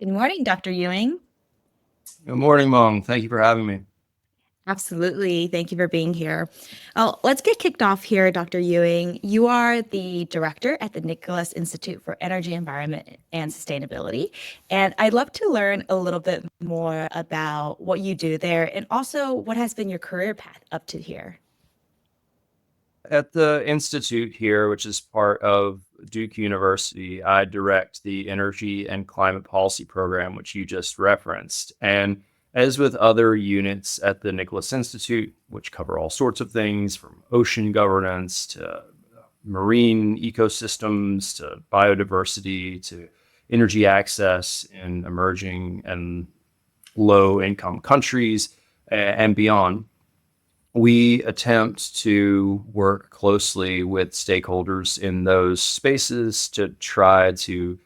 Good morning, Dr. Ewing. Good morning, Mom. Thank you for having me. Absolutely. Thank you for being here. Let's get kicked off here, Dr. Ewing. You are the director at the Nicholas Institute for Energy, Environment, and Sustainability. And I'd love to learn a little bit more about what you do there and also what has been your career path up to here. At the Institute here, which is part of Duke University, I direct the Energy and Climate Policy program, which you just referenced. And as with other units at the Nicholas Institute, which cover all sorts of things from ocean governance to marine ecosystems to biodiversity to energy access in emerging and low income countries and beyond, we attempt to work closely with stakeholders in those spaces to try to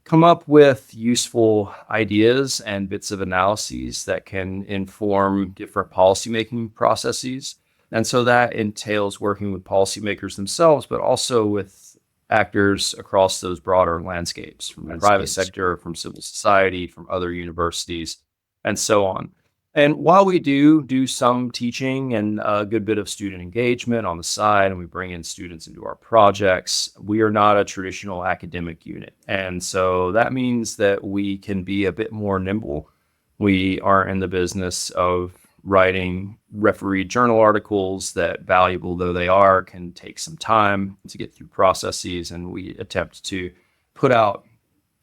come up with useful ideas and bits of analyses that can inform different policymaking processes. And so that entails working with policymakers themselves, but also with actors across those broader landscapes from the private sector, from civil society, from other universities, and so on. And while we do some teaching and a good bit of student engagement on the side, and we bring in students into our projects, we are not a traditional academic unit. And so that means that we can be a bit more nimble. We aren't in the business of writing refereed journal articles that, valuable though they are, can take some time to get through processes. And we attempt to put out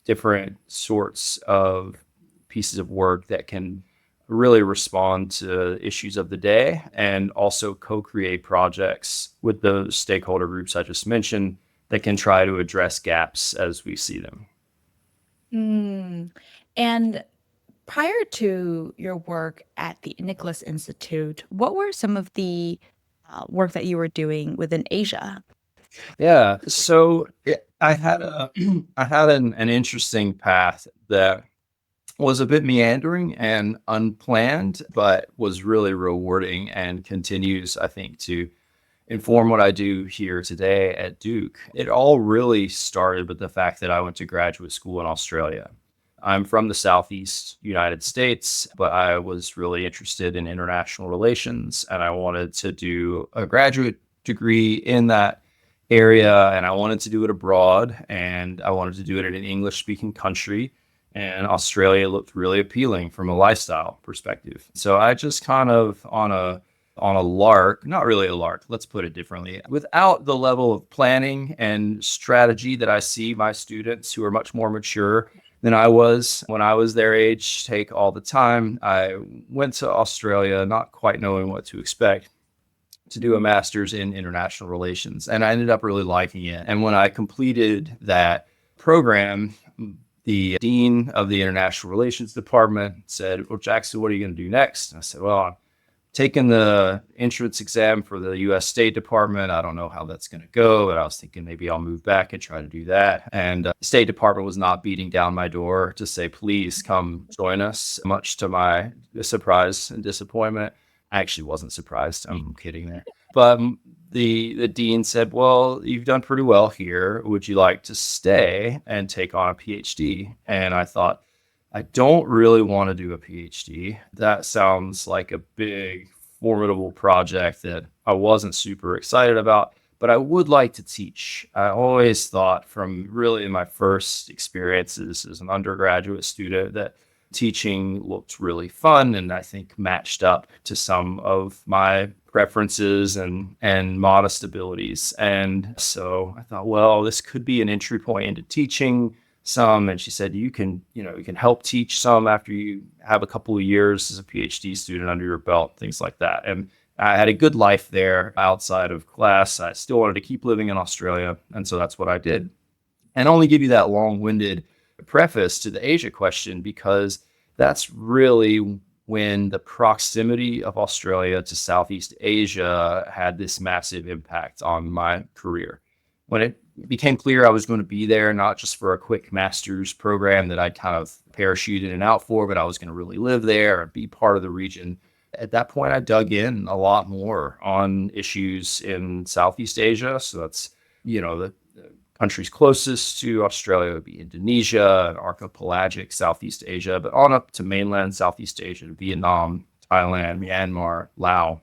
different sorts of pieces of work that can really respond to issues of the day and also co-create projects with those stakeholder groups I just mentioned that can try to address gaps as we see them. Mm. And prior to your work at the Nicholas Institute, what were some of the work that you were doing within Asia? Yeah, so I had I had an interesting path that was a bit meandering and unplanned, but was really rewarding and continues, I think, to inform what I do here today at Duke. It all really started with the fact that I went to graduate school in Australia. I'm from the Southeast United States, but I was really interested in international relations and I wanted to do a graduate degree in that area and I wanted to do it abroad and I wanted to do it in an English speaking country. And Australia looked really appealing from a lifestyle perspective. So I just kind of on a lark, not really a lark, let's put it differently, without the level of planning and strategy that I see my students who are much more mature than I was when I was their age take all the time. I went to Australia not quite knowing what to expect to do a master's in international relations, and I ended up really liking it. And when I completed that program, the dean of the international relations department said, "Well, Jackson, what are you going to do next?" And I said, "Well, I'm taking the entrance exam for the US State Department. I don't know how that's going to go, but I was thinking maybe I'll move back and try to do that." And the State Department was not beating down my door to say, "Please come join us," much to my surprise and disappointment. I actually wasn't surprised. I'm kidding there. But the dean said, "Well, you've done pretty well here. Would you like to stay and take on a PhD?" And I thought, I don't really want to do a PhD. That sounds like a big, formidable project that I wasn't super excited about, but I would like to teach. I always thought from really my first experiences as an undergraduate student that teaching looked really fun and I think matched up to some of my preferences and modest abilities. And so I thought, well, this could be an entry point into teaching some. And she said, you can help teach some after you have a couple of years as a PhD student under your belt, things like that. And I had a good life there outside of class. I still wanted to keep living in Australia. And so that's what I did. And I only give you that long-winded preface to the Asia question because that's really when the proximity of Australia to Southeast Asia had this massive impact on my career. When it became clear I was going to be there, not just for a quick master's program that I'd kind of parachute in and out for, but I was going to really live there and be part of the region. At that point, I dug in a lot more on issues in Southeast Asia. So that's The countries closest to Australia would be Indonesia and archipelagic Southeast Asia, but on up to mainland Southeast Asia, Vietnam, Thailand, Myanmar, Laos,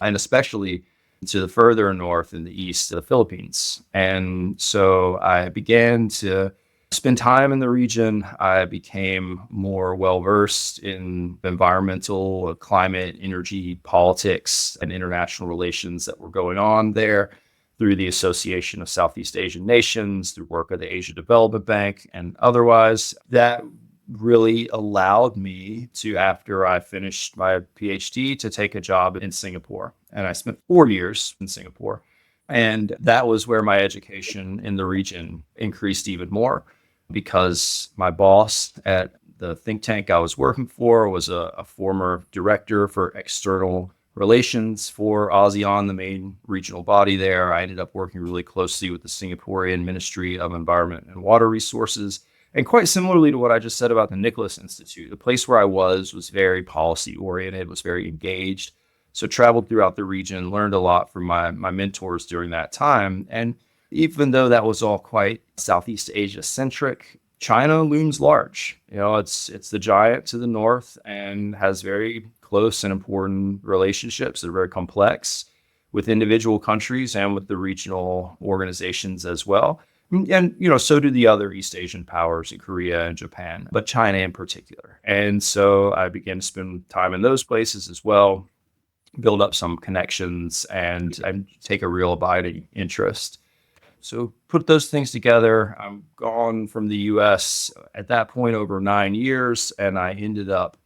and especially to the further north in the east, the Philippines. And so I began to spend time in the region. I became more well versed in environmental, climate, energy, politics, and international relations that were going on there through the Association of Southeast Asian Nations, through work of the Asia Development Bank, and otherwise. That really allowed me to, after I finished my PhD, to take a job in Singapore. And I spent 4 years in Singapore. And that was where my education in the region increased even more because my boss at the think tank I was working for was a former director for external relations for ASEAN, the main regional body there. I ended up working really closely with the Singaporean Ministry of Environment and Water Resources. And quite similarly to what I just said about the Nicholas Institute, the place where I was very policy oriented, was very engaged. So traveled throughout the region, learned a lot from my mentors during that time. And even though that was all quite Southeast Asia centric, China looms large. It's the giant to the north and has very close and important relationships that are very complex with individual countries and with the regional organizations as well. And, so do the other East Asian powers in Korea and Japan, but China in particular. And so I began to spend time in those places as well, build up some connections and take a real abiding interest. So put those things together. I'm gone from the US at that point over 9 years, and I ended up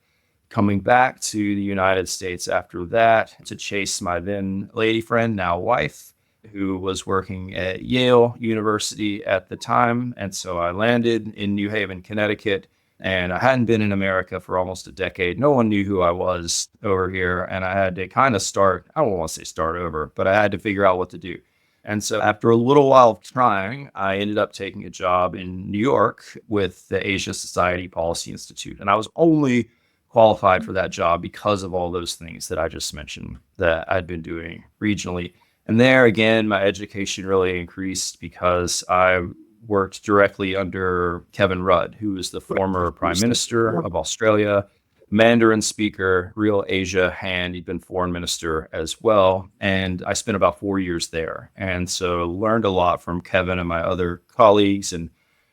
coming back to the United States after that to chase my then lady friend, now wife, who was working at Yale University at the time. And so I landed in New Haven, Connecticut, and I hadn't been in America for almost a decade. No one knew who I was over here. And I had to kind of start, I don't want to say start over, but I had to figure out what to do. And so after a little while of trying, I ended up taking a job in New York with the Asia Society Policy Institute. And I was only qualified for that job because of all those things that I just mentioned that I'd been doing regionally. And there again, my education really increased because I worked directly under Kevin Rudd, who was the former Prime Minister of Australia, Mandarin speaker, real Asia hand. He'd been foreign minister as well. And I spent about 4 years there. And so learned a lot from Kevin and my other colleagues. And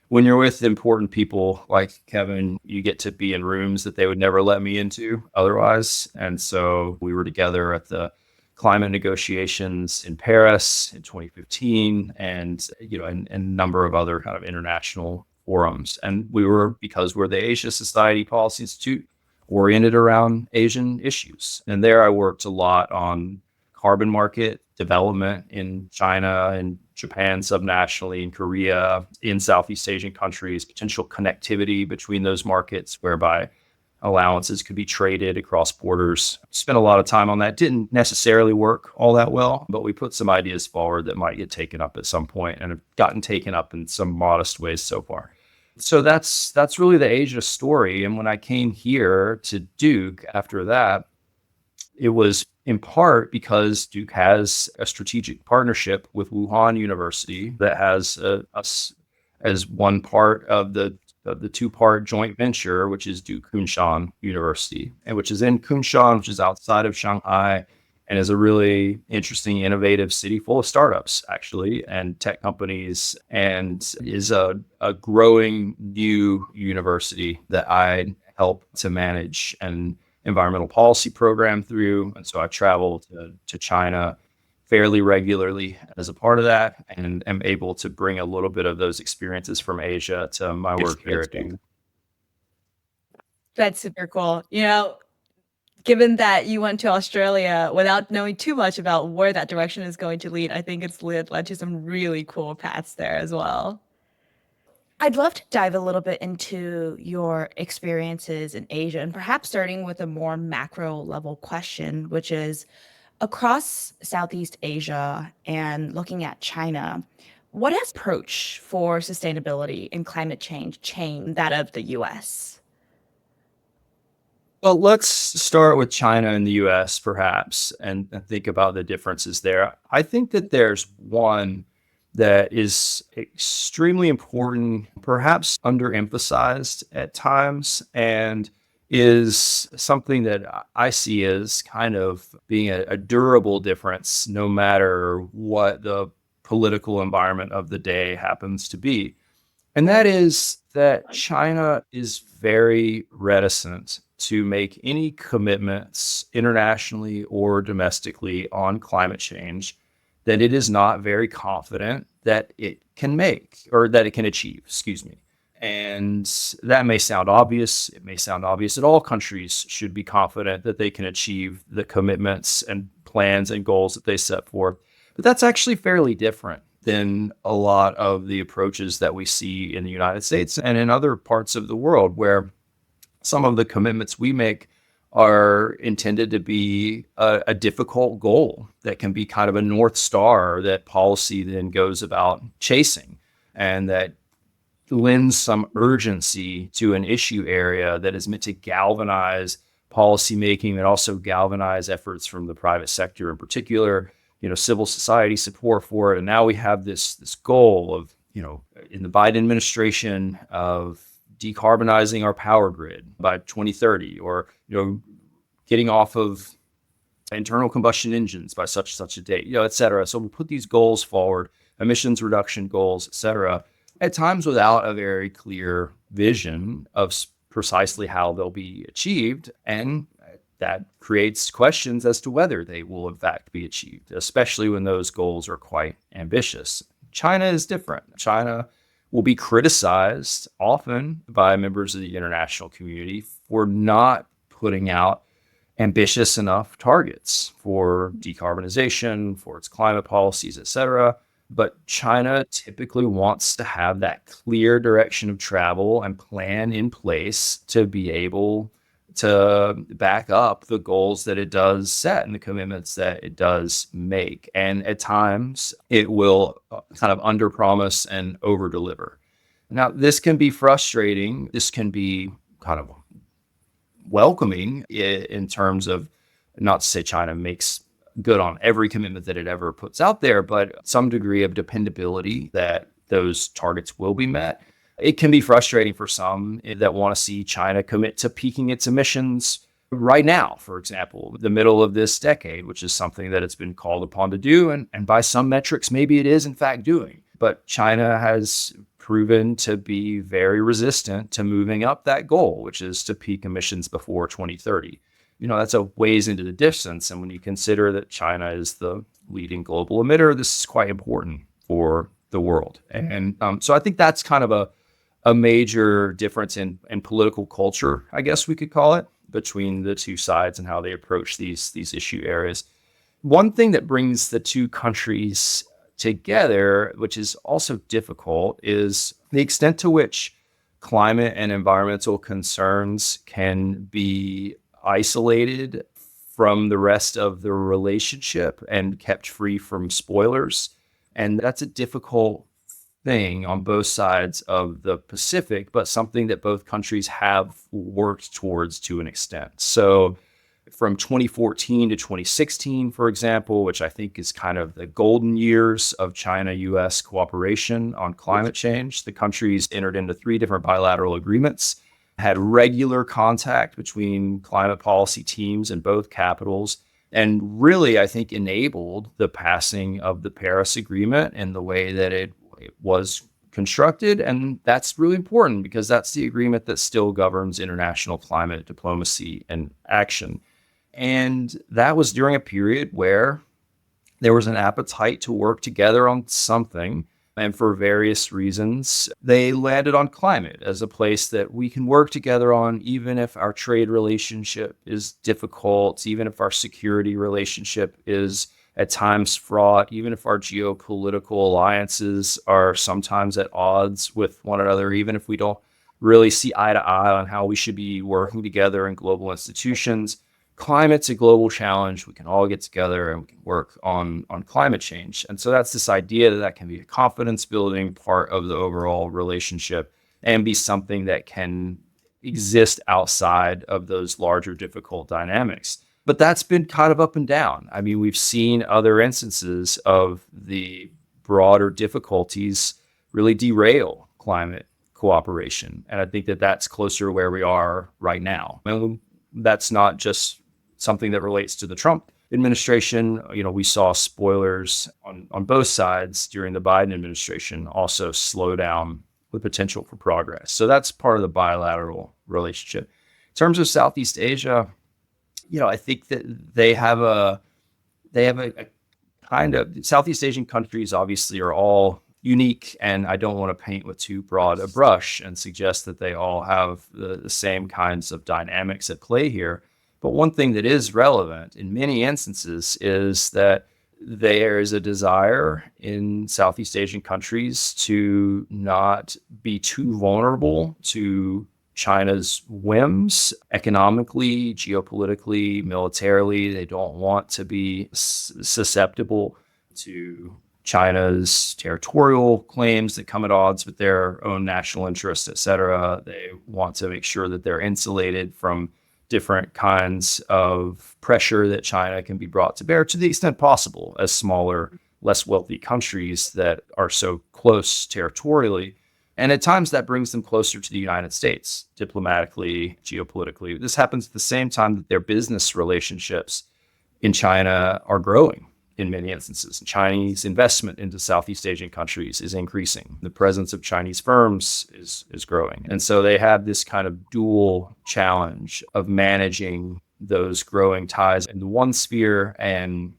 when you're with important people like Kevin, you get to be in rooms that they would never let me into otherwise. And so we were together at the climate negotiations in Paris in 2015 and a number of other kind of international forums. And because we're the Asia Society Policy Institute, oriented around Asian issues. And there I worked a lot on carbon market development in China and Japan subnationally, in Korea, in Southeast Asian countries, potential connectivity between those markets whereby allowances could be traded across borders. Spent a lot of time on that. Didn't necessarily work all that well, but we put some ideas forward that might get taken up at some point and have gotten taken up in some modest ways so far. So that's really the Asia story. And when I came here to Duke after that, it was in part because Duke has a strategic partnership with Wuhan University that has us as one part of the two-part joint venture, which is Duke Kunshan University, and which is in Kunshan, which is outside of Shanghai, and is a really interesting, innovative city full of startups, actually, and tech companies, and is a growing new university that I help to manage an environmental policy program through. And so I travel to China fairly regularly as a part of that, and am able to bring a little bit of those experiences from Asia to my work here at Duke. That's super cool. Given that you went to Australia without knowing too much about where that direction is going to lead, I think it's led to some really cool paths there as well. I'd love to dive a little bit into your experiences in Asia and perhaps starting with a more macro level question, which is across Southeast Asia and looking at China, what has approach for sustainability and climate change changed that of the US? Well, let's start with China and the US, perhaps, and think about the differences there. I think that there's one that is extremely important, perhaps underemphasized at times, and is something that I see as kind of being a durable difference no matter what the political environment of the day happens to be. And that is that China is very reticent to make any commitments internationally or domestically on climate change that it is not very confident that it can make or that it can achieve, excuse me. And that may sound obvious. It may sound obvious that all countries should be confident that they can achieve the commitments and plans and goals that they set forth. But that's actually fairly different than a lot of the approaches that we see in the United States and in other parts of the world, where some of the commitments we make are intended to be a difficult goal that can be kind of a North Star that policy then goes about chasing, and that lends some urgency to an issue area that is meant to galvanize policymaking and also galvanize efforts from the private sector in particular, civil society support for it. And now we have this goal of, in the Biden administration, of decarbonizing our power grid by 2030, or, getting off of internal combustion engines by such a date, et cetera. So we put these goals forward, emissions reduction goals, et cetera, at times without a very clear vision of precisely how they'll be achieved. And that creates questions as to whether they will in fact be achieved, especially when those goals are quite ambitious. China is different. China will be criticized often by members of the international community for not putting out ambitious enough targets for decarbonization, for its climate policies, et cetera. But China typically wants to have that clear direction of travel and plan in place to be able to back up the goals that it does set and the commitments that it does make. And at times, it will kind of underpromise and overdeliver. Now, this can be frustrating. This can be kind of welcoming in terms of, not to say China makes good on every commitment that it ever puts out there, but some degree of dependability that those targets will be met. It can be frustrating for some that want to see China commit to peaking its emissions right now, for example, the middle of this decade, which is something that it's been called upon to do. And by some metrics, maybe it is in fact doing. But China has proven to be very resistant to moving up that goal, which is to peak emissions before 2030. That's a ways into the distance. And when you consider that China is the leading global emitter, this is quite important for the world. And so I think that's kind of a major difference in political culture, I guess we could call it, between the two sides and how they approach these issue areas. One thing that brings the two countries together, which is also difficult, is the extent to which climate and environmental concerns can be isolated from the rest of the relationship and kept free from spoilers. And that's a difficult thing on both sides of the Pacific, but something that both countries have worked towards to an extent. So from 2014 to 2016, for example, which I think is kind of the golden years of China-US cooperation on climate change, the countries entered into 3 different bilateral agreements, had regular contact between climate policy teams in both capitals, and really, I think, enabled the passing of the Paris Agreement in the way that it was constructed. And that's really important because that's the agreement that still governs international climate diplomacy and action. And that was during a period where there was an appetite to work together on something. And for various reasons, they landed on climate as a place that we can work together on, even if our trade relationship is difficult, even if our security relationship is at times fraught, even if our geopolitical alliances are sometimes at odds with one another, even if we don't really see eye to eye on how we should be working together in global institutions. Climate's a global challenge. We can all get together and we can work on climate change. And so that's this idea that can be a confidence building part of the overall relationship and be something that can exist outside of those larger difficult dynamics. But that's been kind of up and down. I mean, we've seen other instances of the broader difficulties really derail climate cooperation. And I think that that's closer to where we are right now. And that's not just something that relates to the Trump administration. We saw spoilers on both sides during the Biden administration also slow down the potential for progress. So that's part of the bilateral relationship. In terms of Southeast Asia, I think that they have a kind of Southeast Asian countries obviously are all unique, and I don't want to paint with too broad a brush and suggest that they all have the same kinds of dynamics at play here. But one thing that is relevant in many instances is that there is a desire in Southeast Asian countries to not be too vulnerable to China's whims economically, geopolitically, militarily. They don't want to be susceptible to China's territorial claims that come at odds with their own national interests, et cetera. They want to make sure that they're insulated from different kinds of pressure that China can be brought to bear to the extent possible as smaller, less wealthy countries that are so close territorially. And at times that brings them closer to the United States, diplomatically, geopolitically. This happens at the same time that their business relationships in China are growing in many instances. Chinese investment into Southeast Asian countries is increasing. The presence of Chinese firms is growing. And so they have this kind of dual challenge of managing those growing ties in the one sphere and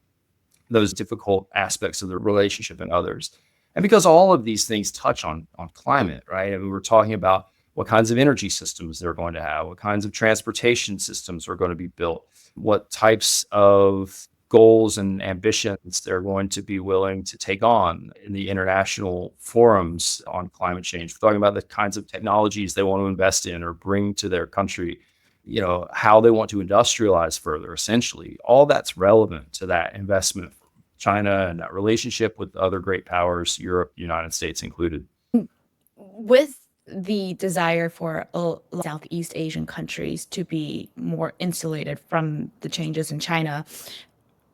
those difficult aspects of the relationship in others. And because all of these things touch on climate, right? I mean, we're talking about what kinds of energy systems they're going to have, what kinds of transportation systems are going to be built, what types of goals and ambitions they're going to be willing to take on in the international forums on climate change. We're talking about the kinds of technologies they want to invest in or bring to their country, how they want to industrialize further, essentially. All that's relevant to that investment from China and that relationship with other great powers, Europe, United States included. With the desire for Southeast Asian countries to be more insulated from the changes in China,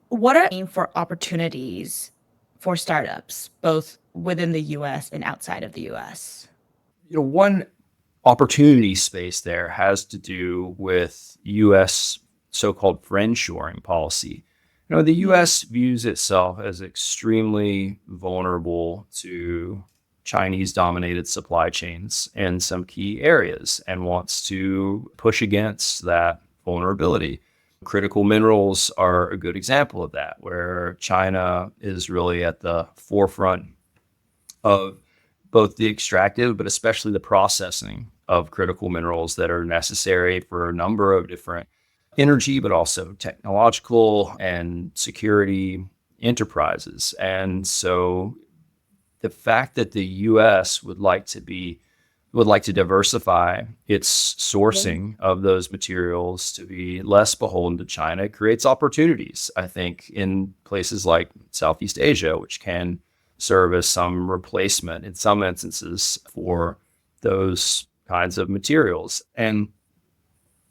what are for opportunities for startups, both within the US and outside of the US? One opportunity space there has to do with U.S. so-called friendshoring policy. The U.S. views itself as extremely vulnerable to Chinese-dominated supply chains in some key areas and wants to push against that vulnerability. Critical minerals are a good example of that, where China is really at the forefront of both the extractive, but especially the processing of critical minerals that are necessary for a number of different energy, but also technological and security enterprises. And so the fact that the US would like to diversify its sourcing of those materials to be less beholden to China creates opportunities, I think, in places like Southeast Asia, which can serve as some replacement in some instances for those kinds of materials. And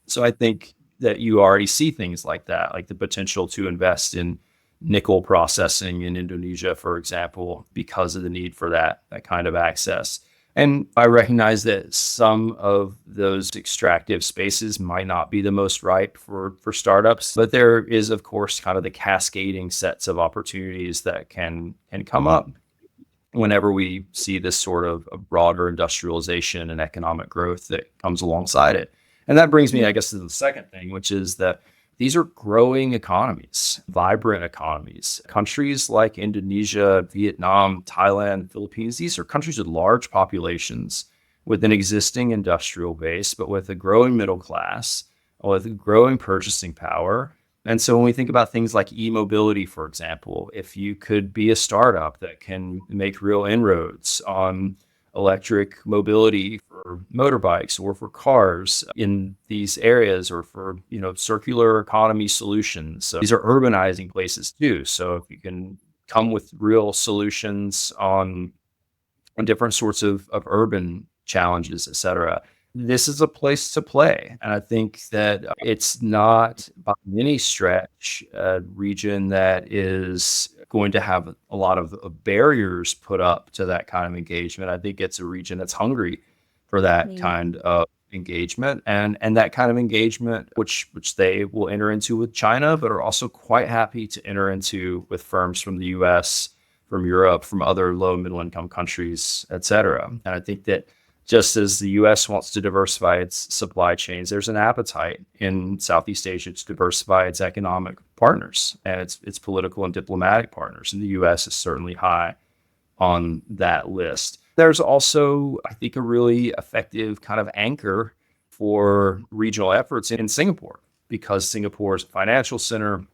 so I think that you already see things like that, like the potential to invest in nickel processing in Indonesia, for example, because of the need for that kind of access. And I recognize that some of those extractive spaces might not be the most ripe for startups, but there is, of course, kind of the cascading sets of opportunities that can come up whenever we see this sort of a broader industrialization and economic growth that comes alongside it. And that brings me, I guess, to the second thing, which is that these are growing economies, vibrant economies. Countries like Indonesia, Vietnam, Thailand, Philippines, these are countries with large populations, with an existing industrial base, but with a growing middle class, with growing purchasing power. And so when we think about things like e-mobility, for example, if you could be a startup that can make real inroads on electric mobility for motorbikes or for cars in these areas, or for circular economy solutions. So these are urbanizing places too. So if you can come with real solutions on different sorts of urban challenges, et cetera, this is a place to play. And I think that it's not by any stretch a region that is going to have a lot of barriers put up to that kind of engagement. I think it's a region that's hungry for that Yeah. kind of engagement and that kind of engagement which they will enter into with China, but are also quite happy to enter into with firms from the US, from Europe, from other low and middle income countries, et cetera. And I think that just as the US wants to diversify its supply chains, there's an appetite in Southeast Asia to diversify its economic partners and its political and diplomatic partners. And the US is certainly high on that list. There's also, I think, a really effective kind of anchor for regional efforts in Singapore, because Singapore is a financial center,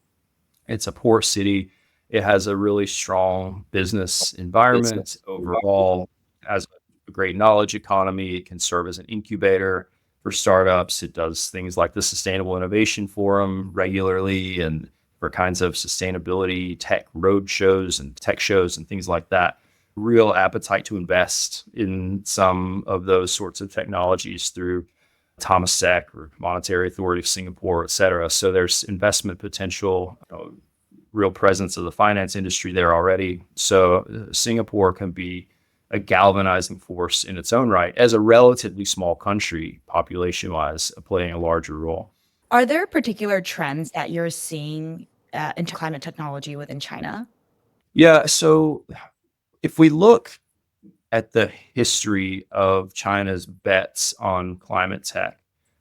it's a port city, it has a really strong business environment overall, has a great knowledge economy. It can serve as an incubator for startups. It does things like the Sustainable Innovation Forum regularly and for kinds of sustainability tech road shows and tech shows and things like that. Real appetite to invest in some of those sorts of technologies through Thomas Sec or Monetary Authority of Singapore, et cetera. So there's investment potential, real presence of the finance industry there already. So Singapore can be a galvanizing force in its own right as a relatively small country, population wise, playing a larger role. Are there particular trends that you're seeing into climate technology within China? Yeah. So if we look at the history of China's bets on climate tech,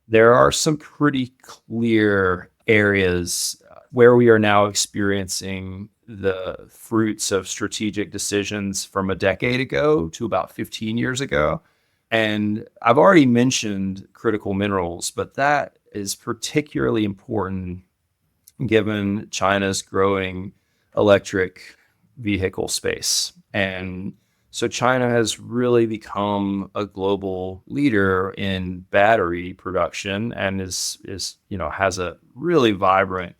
there are some pretty clear areas where we are now experiencing the fruits of strategic decisions from a decade ago to about 15 years ago. And I've already mentioned critical minerals, but that is particularly important given China's growing electric vehicle space. And so China has really become a global leader in battery production and is has a really vibrant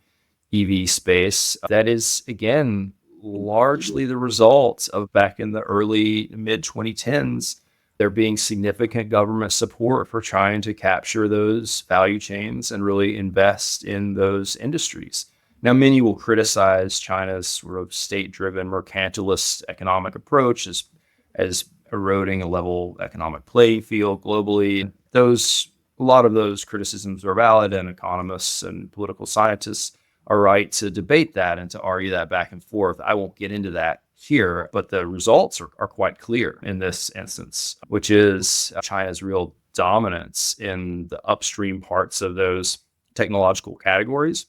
EV space that is again largely the result of back in the early mid 2010s there being significant government support for trying to capture those value chains and really invest in those industries. Now, many will criticize China's sort of state-driven mercantilist economic approach as eroding a level economic playing field globally. A lot of those criticisms are valid, and economists and political scientists are right to debate that and to argue that back and forth. I won't get into that here, but the results are quite clear in this instance, which is China's real dominance in the upstream parts of those technological categories.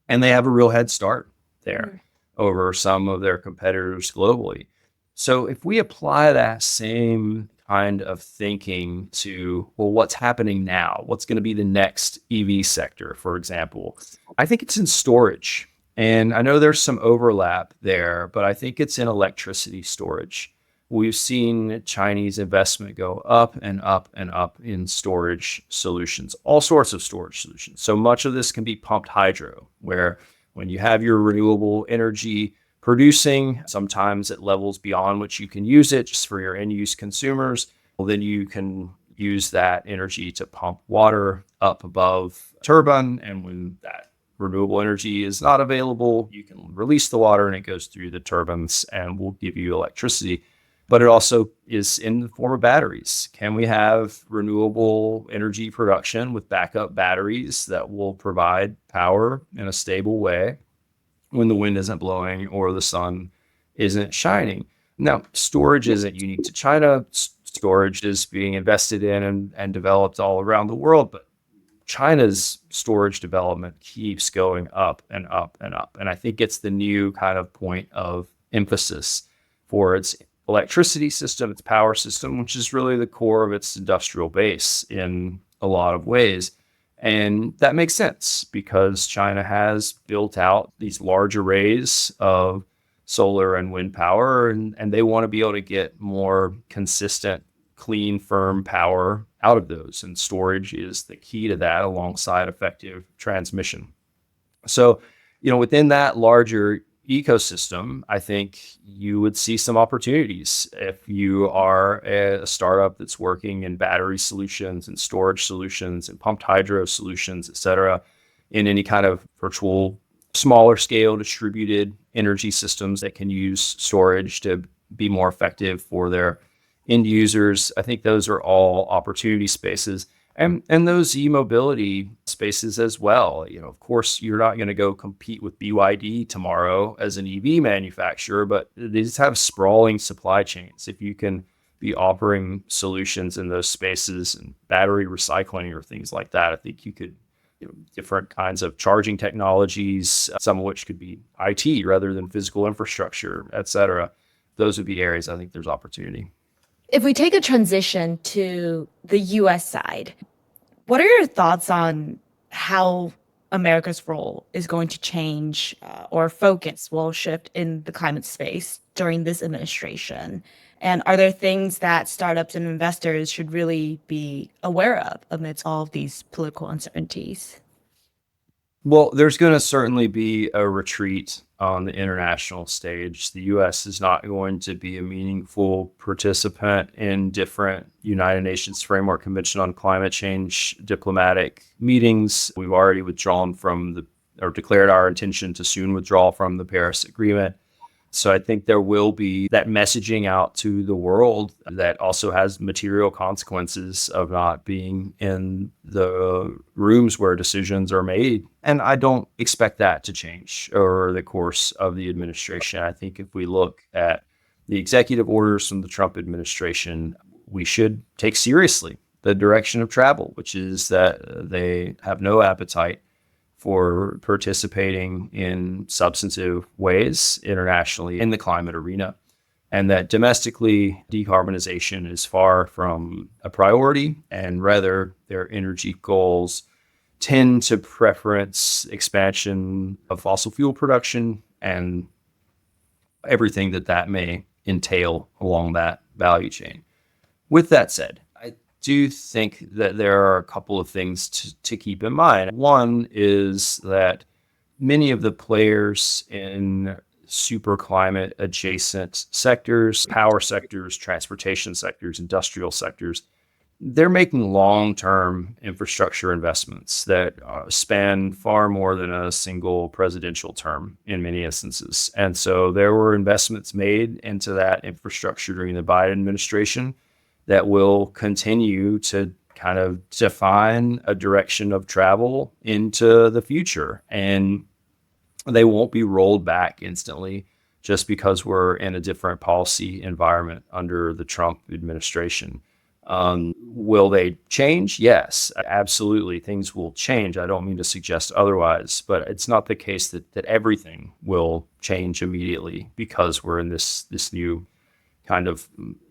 And they have a real head start there over some of their competitors globally. So if we apply that same kind of thinking to, well, what's happening now? What's going to be the next EV sector, for example? I think it's in storage. And I know there's some overlap there, but I think it's in electricity storage. We've seen Chinese investment go up and up and up in storage solutions, all sorts of storage solutions. So much of this can be pumped hydro, where when you have your renewable energy producing, sometimes at levels beyond which you can use it just for your end use consumers, well, then you can use that energy to pump water up above a turbine. And when that renewable energy is not available, you can release the water and it goes through the turbines and will give you electricity. But it also is in the form of batteries. Can we have renewable energy production with backup batteries that will provide power in a stable way when the wind isn't blowing or the sun isn't shining? Now, storage isn't unique to China. Storage is being invested in and developed all around the world, but China's storage development keeps going up and up and up. And I think it's the new kind of point of emphasis for its electricity system, its power system, which is really the core of its industrial base in a lot of ways. And that makes sense because China has built out these large arrays of solar and wind power, and they want to be able to get more consistent, clean, firm power out of those. And storage is the key to that alongside effective transmission. So, within that larger ecosystem, I think you would see some opportunities if you are a startup that's working in battery solutions and storage solutions and pumped hydro solutions, et cetera, in any kind of virtual, smaller scale distributed energy systems that can use storage to be more effective for their end users. I think those are all opportunity spaces. And those e-mobility spaces as well. Of course, you're not going to go compete with BYD tomorrow as an EV manufacturer, but they just have sprawling supply chains. If you can be offering solutions in those spaces and battery recycling or things like that, I think you could, different kinds of charging technologies, some of which could be IT rather than physical infrastructure, et cetera. Those would be areas I think there's opportunity. If we take a transition to the US side, what are your thoughts on how America's role is going to change or focus will shift in the climate space during this administration? And are there things that startups and investors should really be aware of amidst all of these political uncertainties? Well, there's going to certainly be a retreat on the international stage. The US is not going to be a meaningful participant in different United Nations Framework Convention on Climate Change diplomatic meetings. We've already withdrawn or declared our intention to soon withdraw from the Paris Agreement. So I think there will be that messaging out to the world that also has material consequences of not being in the rooms where decisions are made. And I don't expect that to change over the course of the administration. I think if we look at the executive orders from the Trump administration, we should take seriously the direction of travel, which is that they have no appetite for participating in substantive ways internationally in the climate arena, and that domestically decarbonization is far from a priority, and rather their energy goals tend to preference expansion of fossil fuel production and everything that may entail along that value chain. With that said, I do think that there are a couple of things to keep in mind. One is that many of the players in super climate adjacent sectors, power sectors, transportation sectors, industrial sectors, they're making long-term infrastructure investments that span far more than a single presidential term in many instances. And so there were investments made into that infrastructure during the Biden administration that will continue to kind of define a direction of travel into the future. And they won't be rolled back instantly just because we're in a different policy environment under the Trump administration. Will they change? Yes, absolutely. Things will change. I don't mean to suggest otherwise, but it's not the case that everything will change immediately because we're in this new kind of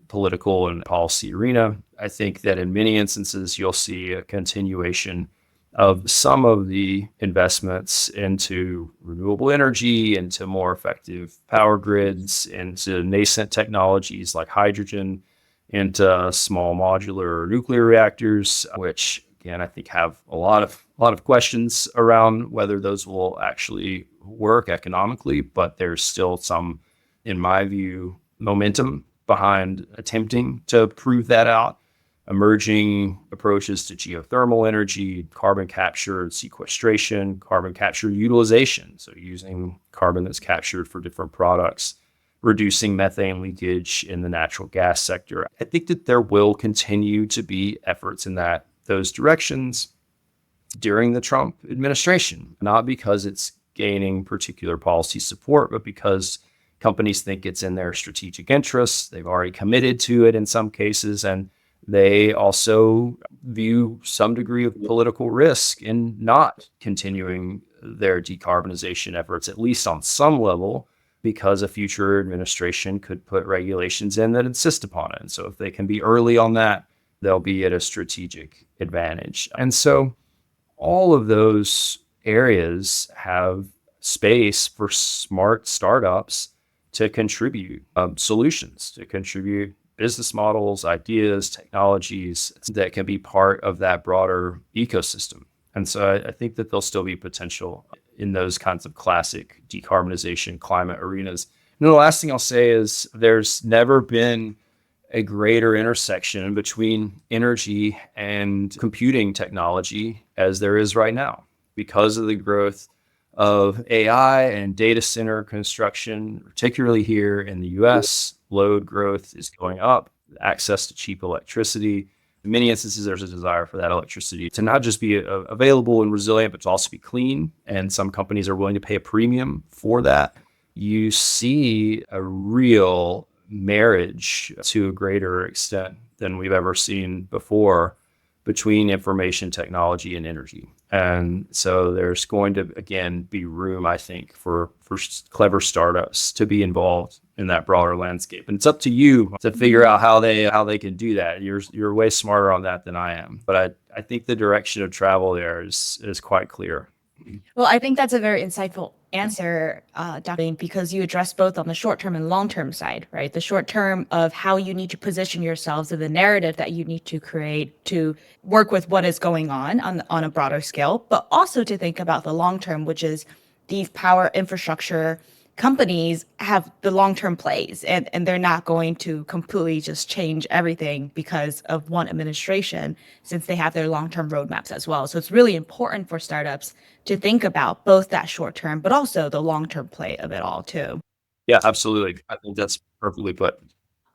political and policy arena. I think that in many instances, you'll see a continuation of some of the investments into renewable energy, into more effective power grids, into nascent technologies like hydrogen, into small modular nuclear reactors, which again I think have a lot of questions around whether those will actually work economically. But there's still some, in my view, momentum behind attempting to prove that out. Emerging approaches to geothermal energy, carbon capture and sequestration, carbon capture utilization, so using carbon that's captured for different products, reducing methane leakage in the natural gas sector. I think that there will continue to be efforts in those directions during the Trump administration, not because it's gaining particular policy support, but because companies think it's in their strategic interests. They've already committed to it in some cases, and they also view some degree of political risk in not continuing their decarbonization efforts, at least on some level, because a future administration could put regulations in that insist upon it. And so if they can be early on that, they'll be at a strategic advantage. And so all of those areas have space for smart startups to contribute solutions, to contribute business models, ideas, technologies that can be part of that broader ecosystem. And so I think that there'll still be potential in those kinds of classic decarbonization climate arenas. And the last thing I'll say is there's never been a greater intersection between energy and computing technology as there is right now because of the growth of AI and data center construction, particularly here in the US. Load growth is going up, access to cheap electricity. In many instances, there's a desire for that electricity to not just be available and resilient, but to also be clean. And some companies are willing to pay a premium for that. You see a real marriage to a greater extent than we've ever seen before between information technology and energy. And so there's going to, again, be room, I think, for clever startups to be involved in that broader landscape. And it's up to you to figure out how they can do that. You're way smarter on that than I am. But I think the direction of travel there is quite clear. Well, I think that's a very insightful answer, Dr. Ewing, because you address both on the short term and long term side, right? The short term of how you need to position yourselves in the narrative that you need to create to work with what is going on a broader scale, but also to think about the long term, which is these power infrastructure companies have the long-term plays, and they're not going to completely just change everything because of one administration, since they have their long-term roadmaps as well. So it's really important for startups to think about both that short-term, but also the long-term play of it all too. Yeah, absolutely. I think that's perfectly put.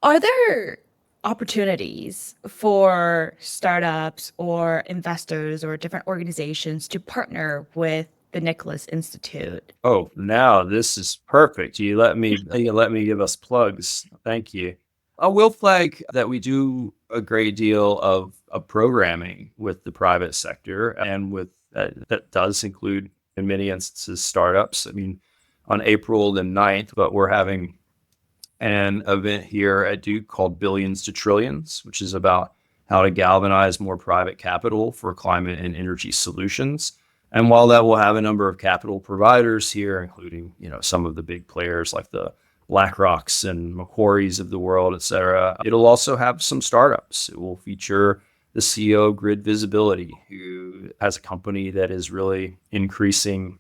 Are there opportunities for startups or investors or different organizations to partner with the Nicholas Institute? Oh, now this is perfect. You let me give us plugs. Thank you. I will flag that we do a great deal of programming with the private sector and with that does include in many instances startups. I mean, on April the 9th, but we're having an event here at Duke called Billions to Trillions, which is about how to galvanize more private capital for climate and energy solutions. And while that will have a number of capital providers here, including some of the big players like the BlackRocks and Macquarie's of the world, et cetera, it'll also have some startups. It will feature the CEO of Grid Visibility, who has a company that is really increasing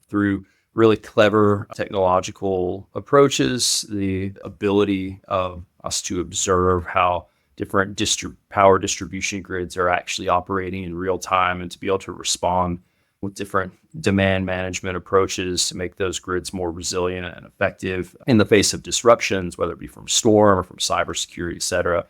through really clever technological approaches, the ability of us to observe how different power distribution grids are actually operating in real time and to be able to respond with different demand management approaches to make those grids more resilient and effective in the face of disruptions, whether it be from storm or from cybersecurity, et cetera.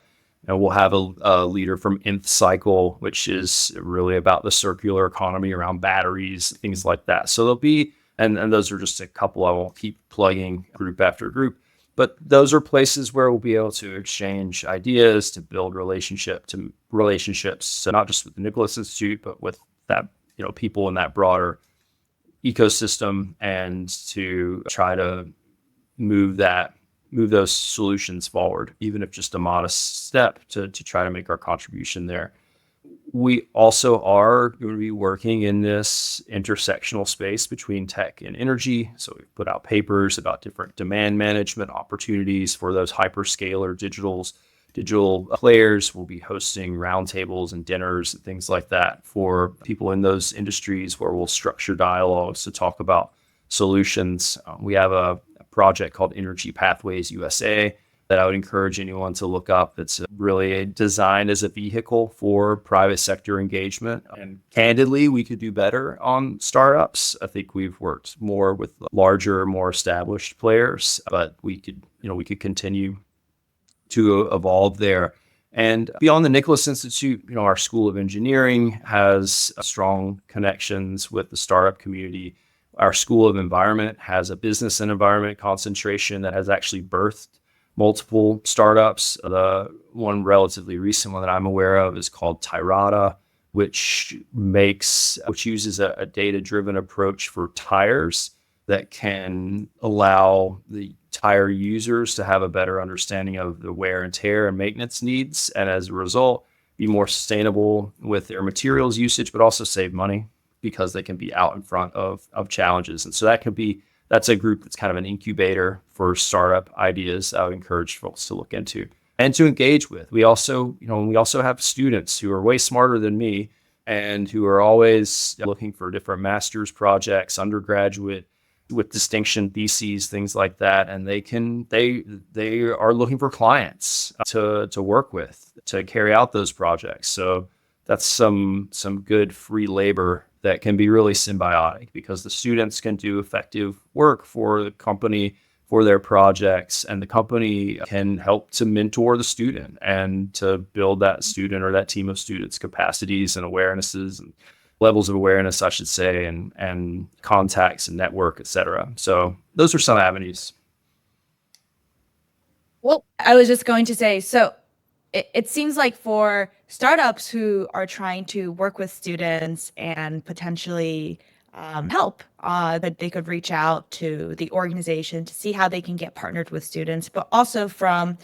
And we'll have a leader from Nth Cycle, which is really about the circular economy around batteries, things like that. So there'll be, and those are just a couple. I won't keep plugging group after group, but those are places where we'll be able to exchange ideas, to build relationships, so not just with the Nicholas Institute, but with that, people in that broader ecosystem, and to try to move those solutions forward, even if just a modest step to try to make our contribution there. We also are going to be working in this intersectional space between tech and energy. So we've put out papers about different demand management opportunities for those hyperscaler digital players. We'll be hosting roundtables and dinners and things like that for people in those industries, where we'll structure dialogues to talk about solutions. We have a project called Energy Pathways USA that I would encourage anyone to look up. It's really designed as a vehicle for private sector engagement. And candidly, we could do better on startups. I think we've worked more with larger, more established players, but we could continue to evolve there. And beyond the Nicholas Institute, our School of Engineering has strong connections with the startup community. Our School of Environment has a business and environment concentration that has actually birthed multiple startups. The one relatively recent one that I'm aware of is called Tyrata, which uses a data-driven approach for tires that can allow the tire users to have a better understanding of the wear and tear and maintenance needs, and as a result, be more sustainable with their materials usage, but also save money because they can be out in front of challenges. And so that's a group that's kind of an incubator for startup ideas I would encourage folks to look into and to engage with. We also have students who are way smarter than me, and who are always looking for different master's projects, undergraduate with distinction theses, things like that. And they are looking for clients to work with to carry out those projects. So that's some good free labor that can be really symbiotic, because the students can do effective work for the company for their projects, and the company can help to mentor the student and to build that student or that team of students capacities and awarenesses and levels of awareness, I should say, and contacts and network, et cetera. So those are some avenues. Well, I was just going to say, so it seems like for startups who are trying to work with students and potentially help, that they could reach out to the organization to see how they can get partnered with students, but also from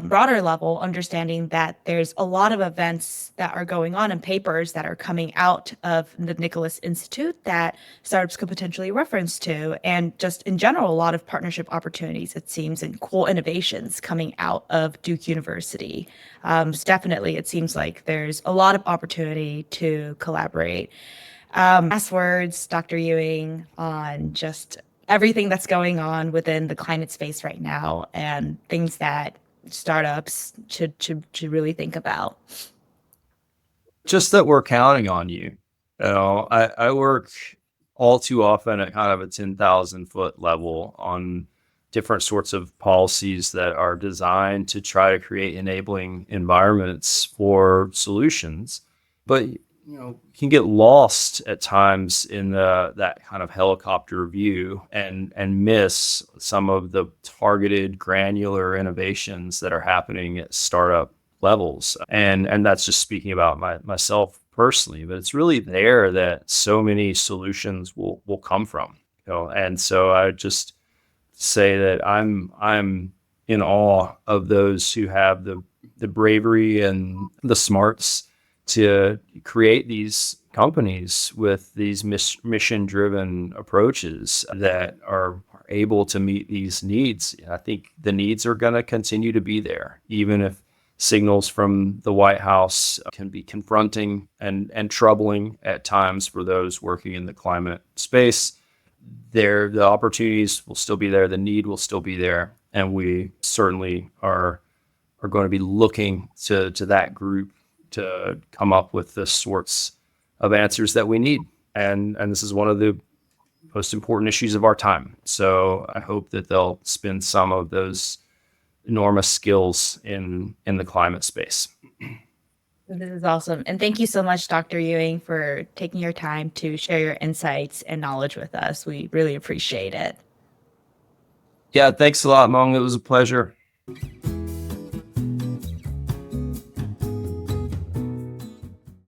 broader level, understanding that there's a lot of events that are going on and papers that are coming out of the Nicholas Institute that startups could potentially reference to, and just in general, a lot of partnership opportunities, it seems, and cool innovations coming out of Duke University. So definitely, it seems like there's a lot of opportunity to collaborate. Last words, Dr. Ewing, on just everything that's going on within the climate space right now and things that startups should really think about. Just that we're counting on you. I work all too often at kind of a 10,000 foot level on different sorts of policies that are designed to try to create enabling environments for solutions. But can get lost at times in that kind of helicopter view and miss some of the targeted granular innovations that are happening at startup levels. And that's just speaking about myself personally, but it's really there that so many solutions will come from. And so I just say that I'm in awe of those who have the bravery and the smarts to create these companies with these mission driven approaches that are able to meet these needs. I think the needs are going to continue to be there, even if signals from the White House can be confronting and troubling at times for those working in the climate space. The opportunities will still be there, the need will still be there, and we certainly are going to be looking to that group to come up with the sorts of answers that we need. And this is one of the most important issues of our time. So I hope that they'll spend some of those enormous skills in the climate space. This is awesome. And thank you so much, Dr. Ewing, for taking your time to share your insights and knowledge with us. We really appreciate it. Yeah, thanks a lot, Mong. It was a pleasure.